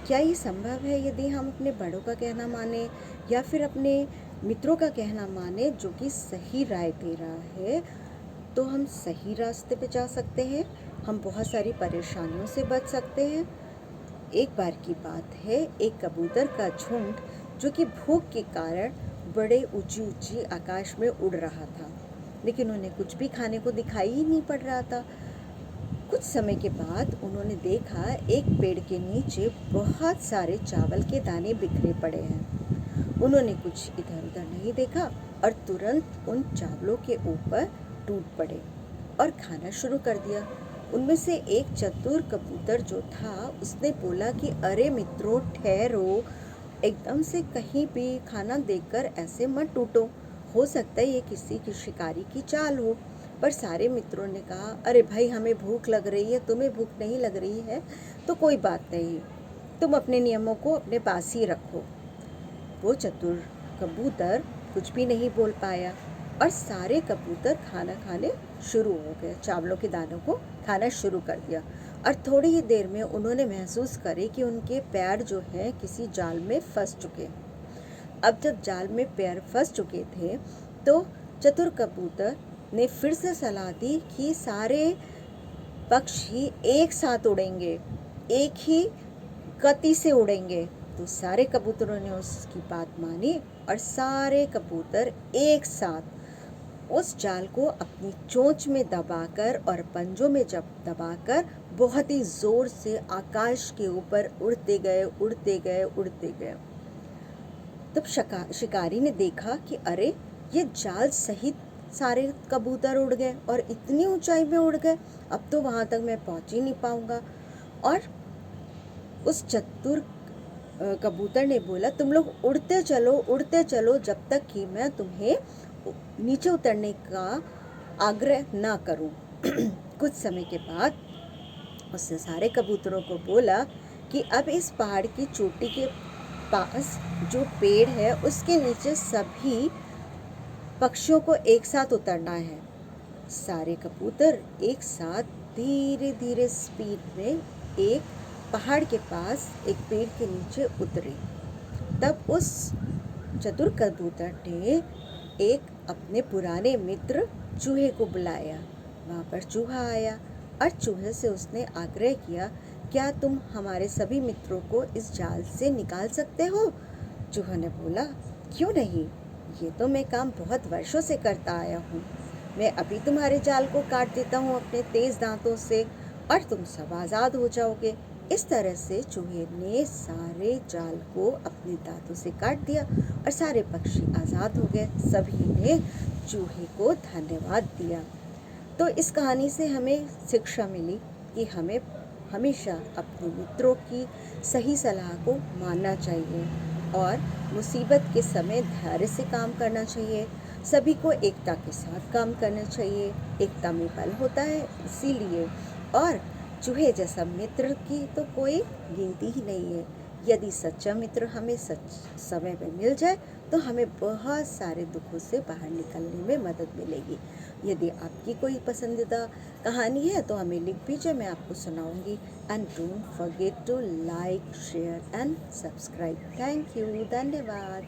क्या ये संभव है यदि हम अपने बड़ों का कहना माने या फिर अपने मित्रों का कहना माने जो कि सही राय दे रहा है, तो हम सही रास्ते पे जा सकते हैं, हम बहुत सारी परेशानियों से बच सकते हैं। एक बार की बात है, एक कबूतर का झुंड जो कि भूख के कारण बड़े ऊंची ऊंची आकाश में उड़ रहा था, लेकिन उन्हें कुछ भी खाने को दिखाई ही नहीं पड़ रहा था। कुछ समय के बाद उन्होंने देखा एक पेड़ के नीचे बहुत सारे चावल के दाने बिखरे पड़े हैं। उन्होंने कुछ इधर उधर नहीं देखा और तुरंत उन चावलों के ऊपर टूट पड़े और खाना शुरू कर दिया। उनमें से एक चतुर कबूतर जो था उसने बोला कि अरे मित्रों, ठहरो, एकदम से कहीं भी खाना देखकर ऐसे मत टूटो, हो सकता है ये किसी की शिकारी की चाल हो। पर सारे मित्रों ने कहा, अरे भाई, हमें भूख लग रही है, तुम्हें भूख नहीं लग रही है तो कोई बात नहीं, तुम अपने नियमों को अपने पास ही रखो। वो चतुर कबूतर कुछ भी नहीं बोल पाया और सारे कबूतर खाना खाने शुरू हो गए, चावलों के दानों को खाना शुरू कर दिया। और थोड़ी ही देर में उन्होंने महसूस करे कि उनके पैर जो हैं किसी जाल में फंस चुके। अब जब जाल में पैर फंस चुके थे तो चतुर कबूतर ने फिर से सलाह दी कि सारे पक्षी एक साथ उड़ेंगे, एक ही गति से उड़ेंगे। तो सारे कबूतरों ने उसकी बात मानी और सारे कबूतर एक साथ उस जाल को अपनी चोंच में दबाकर और पंजों में जब दबाकर बहुत ही जोर से आकाश के ऊपर उड़ते गए, उड़ते गए, उड़ते गए। तब शिकारी ने देखा कि अरे, ये जाल सहित सारे कबूतर उड़ गए और इतनी ऊंचाई में उड़ गए, अब तो वहां तक मैं पहुंच ही नहीं पाऊंगा। और उस चतुर कबूतर ने बोला, तुम लोग उड़ते चलो जब तक कि मैं तुम्हें नीचे उतरने का आग्रह ना करूं। कुछ समय के बाद उसने सारे कबूतरों को बोला कि अब इस पहाड़ की चोटी के पास जो पेड़ है उसके नीचे सभी पक्षियों को एक साथ उतरना है। सारे कबूतर एक साथ धीरे धीरे स्पीड में एक पहाड़ के पास एक पेड़ के नीचे उतरे। तब उस चतुर कबूतर ने एक अपने पुराने मित्र चूहे को बुलाया। वहाँ पर चूहा आया और चूहे से उसने आग्रह किया, क्या तुम हमारे सभी मित्रों को इस जाल से निकाल सकते हो? चूहा ने बोला, क्यों नहीं, ये तो मैं काम बहुत वर्षों से करता आया हूँ। मैं अभी तुम्हारे जाल को काट देता हूँ अपने तेज दांतों से और तुम सब आज़ाद हो जाओगे। इस तरह से चूहे ने सारे जाल को अपने दांतों से काट दिया और सारे पक्षी आज़ाद हो गए। सभी ने चूहे को धन्यवाद दिया। तो इस कहानी से हमें शिक्षा मिली कि हमें हमेशा अपने मित्रों की सही सलाह को मानना चाहिए और मुसीबत के समय धैर्य से काम करना चाहिए। सभी को एकता के साथ काम करना चाहिए, एकता में बल होता है इसीलिए। और चूहे जैसा मित्र की तो कोई गिनती ही नहीं है। यदि सच्चा मित्र हमें सच समय पे मिल जाए तो हमें बहुत सारे दुखों से बाहर निकलने में मदद मिलेगी। यदि आपकी कोई पसंदीदा कहानी है तो हमें लिख दीजिए, मैं आपको सुनाऊंगी। And don't forget to like, share and subscribe. Thank you, धन्यवाद।